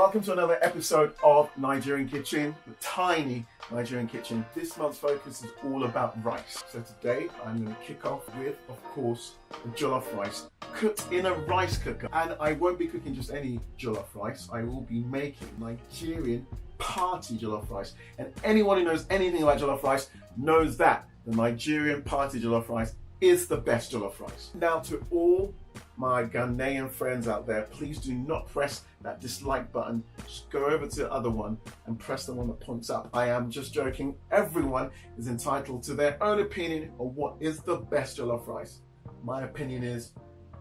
Welcome to another episode of Nigerian Kitchen, the tiny Nigerian Kitchen. This month's focus is all about rice. So today I'm going to kick off with, of course, the jollof rice cooked in a rice cooker. And I won't be cooking just any jollof rice. I will be making Nigerian party jollof rice. And anyone who knows anything about jollof rice knows that the Nigerian party jollof rice is the best jollof rice. Now, to all my Ghanaian friends out there, please do not press that dislike button. Just go over to the other one and press the one that points up. I am just joking. Everyone is entitled to their own opinion on what is the best jollof rice. My opinion is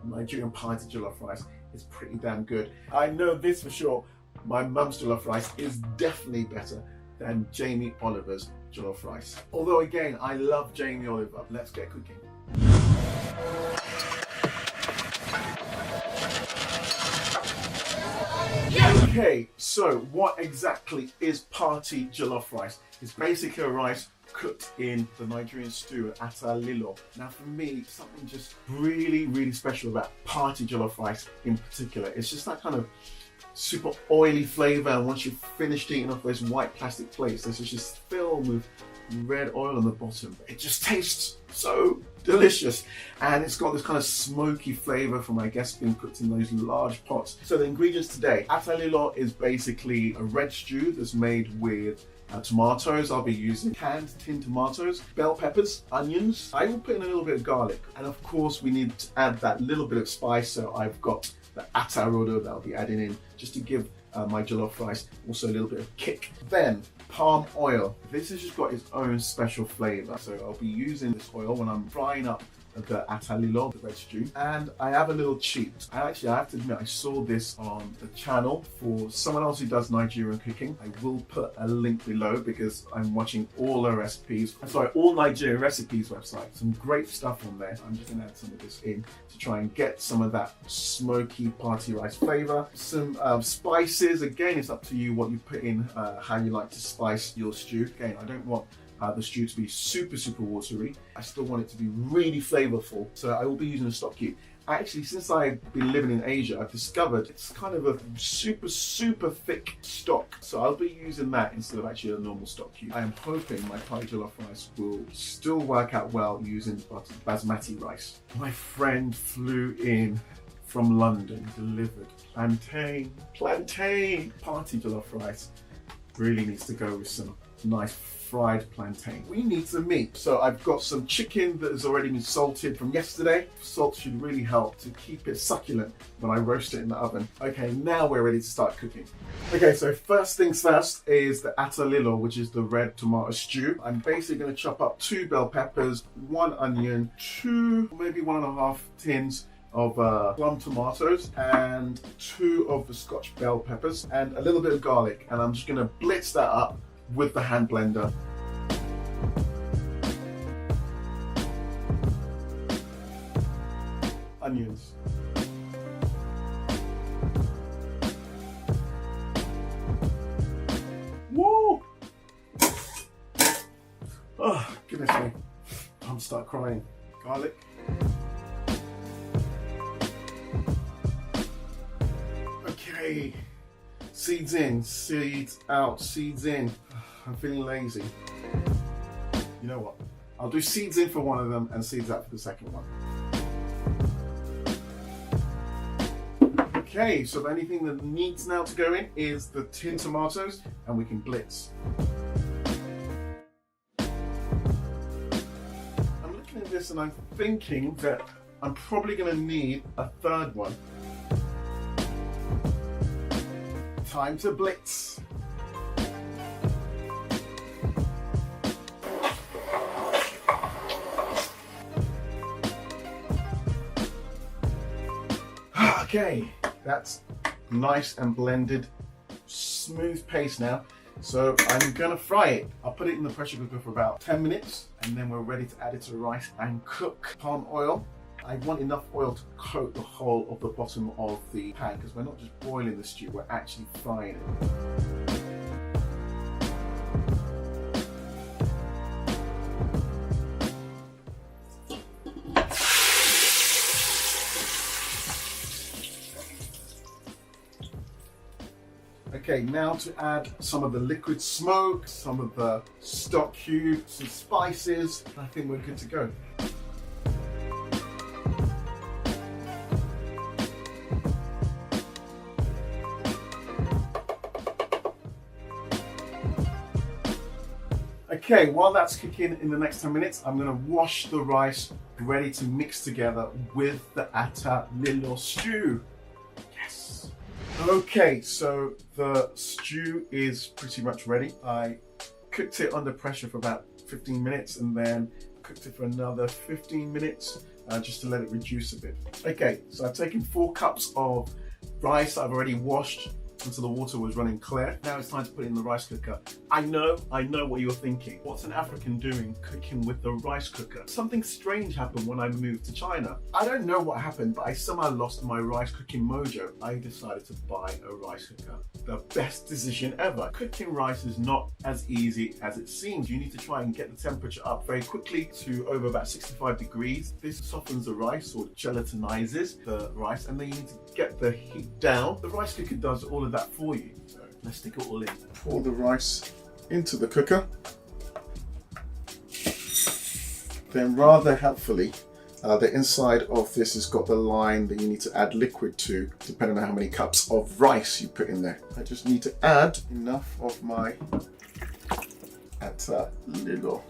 Nigerian party jollof rice is pretty damn good. I know this for sure. My mum's jollof rice is definitely better than Jamie Oliver's jollof rice. Although again, I love Jamie Oliver. Let's get cooking. Okay, so what exactly is party jollof rice? It's basically a rice cooked in the Nigerian stew atalilo. Now for me, something just really special about party jollof rice in particular. It's just that kind of super oily flavor, and once you've finished eating off those white plastic plates, this is just filled with red oil on the bottom. It just tastes so delicious, and it's got this kind of smoky flavor from, I guess, being cooked in those large pots. So the ingredients today: atalilo is basically a red stew that's made with tomatoes. I'll be using canned tin tomatoes, bell peppers, onions. I will put in a little bit of garlic, and of course we need to add that little bit of spice. So I've got the atarodo that I'll be adding in just to give my jollof rice also a little bit of kick. Then palm oil. This has just got its own special flavor. So I'll be using this oil when I'm frying up the atalilo, the red stew. And I have a little cheat. I have to admit, I saw this on the channel for someone else who does Nigerian cooking. I will put a link below because I'm watching all the recipes. All Nigerian recipes website. Some great stuff on there. I'm just gonna add some of this in to try and get some of that smoky party rice flavor. Some spices. Again, it's up to you what you put in, how you like to spice your stew. Again, I don't want the stew to be super watery. I still want it to be really flavorful, so I will be using a stock cube. Actually, since I've been living in Asia, I've discovered it's kind of a super thick stock, so I'll be using that instead of actually a normal stock cube. I am hoping my party jollof rice will still work out well using basmati rice. My friend flew in from London, delivered plantain party jollof rice. Really needs to go with some nice fried plantain. We need some meat. So I've got some chicken that has already been salted from yesterday. Salt should really help to keep it succulent when I roast it in the oven. Okay, now we're ready to start cooking. Okay, so first things first is the atalilo, which is the red tomato stew. I'm basically going to chop up 2 bell peppers, 1 onion, 2, maybe 1.5 tins of plum tomatoes, and 2 of the scotch bell peppers, and a little bit of garlic. And I'm just going to blitz that up with the hand blender. Onions. Whoa! Oh, goodness me. I'm gonna start crying. Garlic. Okay. Seeds in, seeds out, seeds in. I'm feeling lazy. You know what? I'll do seeds in for one of them and seeds out for the second one. Okay, so the only thing that needs now to go in is the tin tomatoes, and we can blitz. I'm looking at this and I'm thinking that I'm probably going to need a third one. Time to blitz. Okay, that's nice and blended, smooth paste now. So I'm gonna fry it. I'll put it in the pressure cooker for about 10 minutes, and then we're ready to add it to the rice and cook. Palm oil. I want enough oil to coat the whole of the bottom of the pan, because we're not just boiling the stew, we're actually frying it. Okay, now to add some of the liquid smoke, some of the stock cubes, some spices. I think we're good to go. Okay, while that's cooking in the next 10 minutes, I'm gonna wash the rice ready to mix together with the atta lilo stew. Yes. Okay, so the stew is pretty much ready. I cooked it under pressure for about 15 minutes and then cooked it for another 15 minutes just to let it reduce a bit. Okay, so I've taken 4 cups of rice I've already washed until the water was running clear. Now it's time to put it in the rice cooker. I know what you're thinking. What's an African doing cooking with the rice cooker? Something strange happened when I moved to China. I don't know what happened, but I somehow lost my rice cooking mojo. I decided to buy a rice cooker. The best decision ever. Cooking rice is not as easy as it seems. You need to try and get the temperature up very quickly to over about 65 degrees. This softens the rice or gelatinizes the rice, and then you need to get the heat down. The rice cooker does all of that for you. So let's stick it all in. Pour the rice into the cooker. Then rather helpfully, the inside of this has got the line that you need to add liquid to, depending on how many cups of rice you put in there. I just need to add enough of my atta lilo.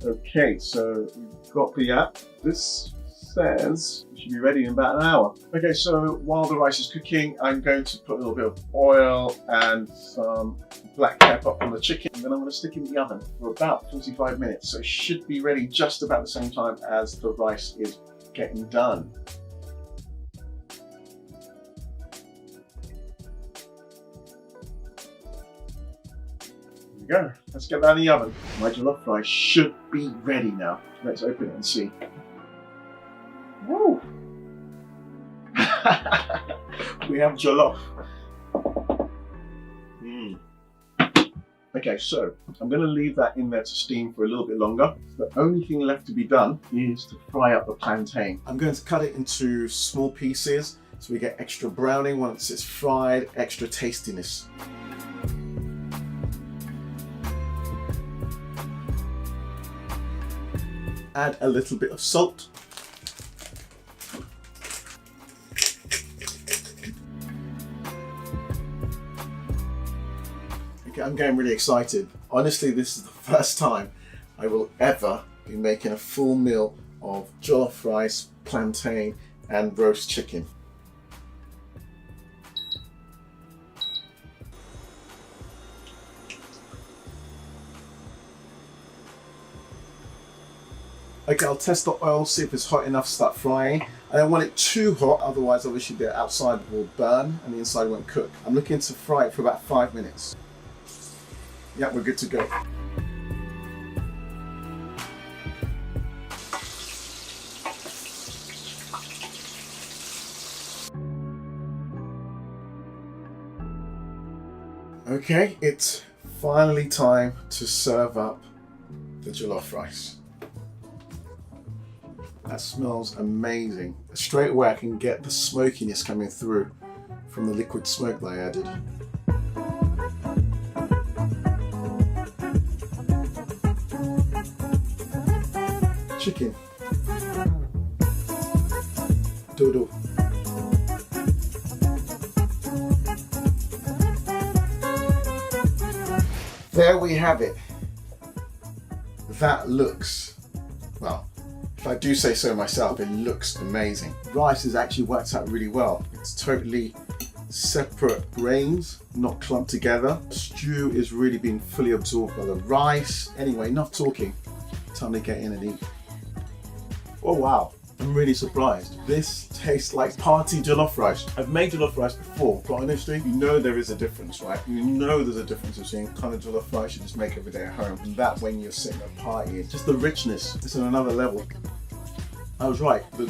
Okay, so we've got the app. This says it should be ready in about an hour. Okay, so while the rice is cooking, I'm going to put a little bit of oil and some black pepper on the chicken, and then I'm going to stick it in the oven for about 45 minutes. So it should be ready just about the same time as the rice is getting done. Go. Let's get that in the oven. My jollof rice should be ready now. Let's open it and see. Woo! We have jollof. Okay, so I'm going to leave that in there to steam for a little bit longer. The only thing left to be done is to fry up the plantain. I'm going to cut it into small pieces so we get extra browning once it's fried, extra tastiness. Add a little bit of salt. Okay, I'm getting really excited. Honestly, this is the first time I will ever be making a full meal of jollof rice, plantain, and roast chicken. Okay, I'll test the oil, see if it's hot enough to start frying. I don't want it too hot, otherwise obviously the outside will burn and the inside won't cook. I'm looking to fry it for about 5 minutes. Yeah, we're good to go. Okay, it's finally time to serve up the jollof rice. That smells amazing. Straight away I can get the smokiness coming through from the liquid smoke that I added. Chicken. Dodo. There we have it. That looks, well, if I do say so myself, it looks amazing. Rice has actually worked out really well. It's totally separate grains, not clumped together. Stew is really being fully absorbed by the rice. Anyway, enough talking. Time to get in and eat. Oh wow, I'm really surprised. This tastes like party jollof rice. I've made jollof rice before, but honestly, you know there is a difference, right? You know there's a difference between kind of jollof rice you just make every day at home and that when you're sitting at a party. Just the richness, it's on another level. I was right, the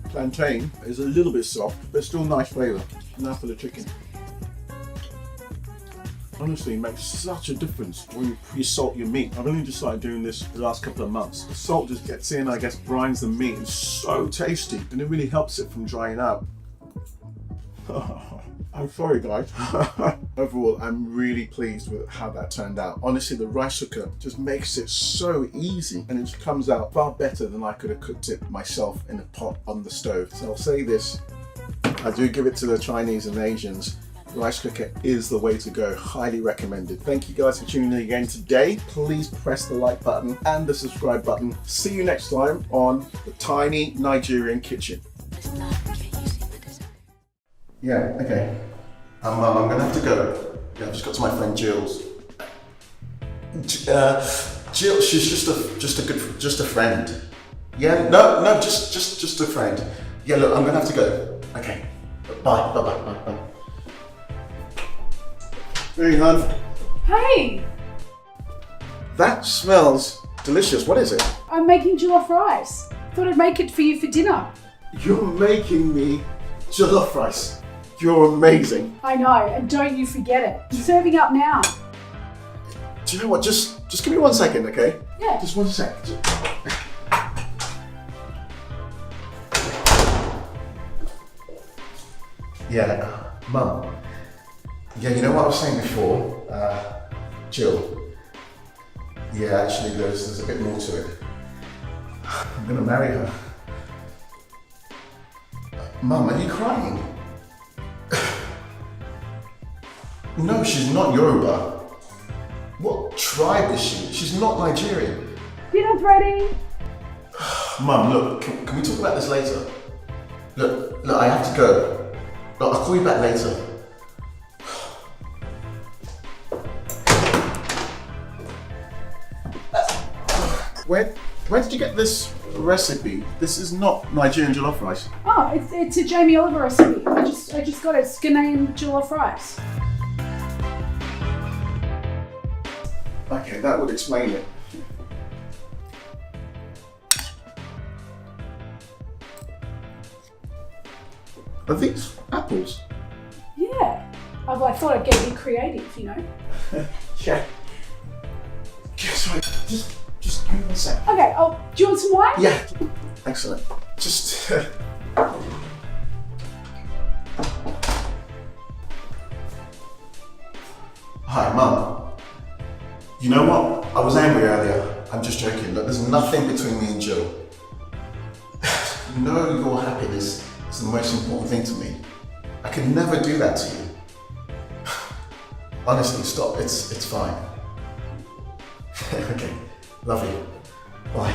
plantain is a little bit soft, but still nice flavour. Now for the chicken. Honestly, it makes such a difference when you pre-salt your meat. I've only just started doing this the last couple of months. The salt just gets in, I guess, brines the meat. It's so tasty, and it really helps it from drying out. I'm sorry guys. Overall, I'm really pleased with how that turned out. Honestly, the rice cooker just makes it so easy and it just comes out far better than I could have cooked it myself in a pot on the stove. So I'll say this, I do give it to the Chinese and Asians. Rice cooker is the way to go. Highly recommended. Thank you guys for tuning in again today. Please press the like button and the subscribe button. See you next time on the Tiny Nigerian Kitchen. Yeah, okay. I'm gonna have to go. Yeah, I've just got to my friend Jill's. Jill, she's just a friend. Yeah, no, just a friend. Yeah, look, I'm gonna have to go. Okay, bye. Hey, hon. Hey! That smells delicious. What is it? I'm making jollof rice. Thought I'd make it for you for dinner. You're making me jollof rice. You're amazing. I know, and don't you forget it. I'm serving up now. Do you know what? Just give me 1 second, okay? Yeah. Just 1 sec. Yeah, Mum. Yeah, you know what I was saying before? Jill. Yeah, actually there's a bit more to it. I'm gonna marry her. Mum, are you crying? No, she's not Yoruba. What tribe is she? She's not Nigerian. Dinner's ready. Mum, look, can we talk about this later? Look, I have to go. Look, I'll call you back later. Where did you get this recipe? This is not Nigerian jollof rice. Oh, it's a Jamie Oliver recipe. I just got it. It's Ghanaian jollof rice. Okay, that would explain it. Are these apples? Yeah. I thought I'd get a bit creative, you know. Yeah. Sorry, just give me 1 sec. Okay, do you want some wine? Yeah. Excellent. Just. Hi, Mum. You know what? I was angry earlier. I'm just joking. Look, there's nothing between me and Jill. You know your happiness is the most important thing to me. I could never do that to you. Honestly, stop. It's fine. Okay. Love you. Bye.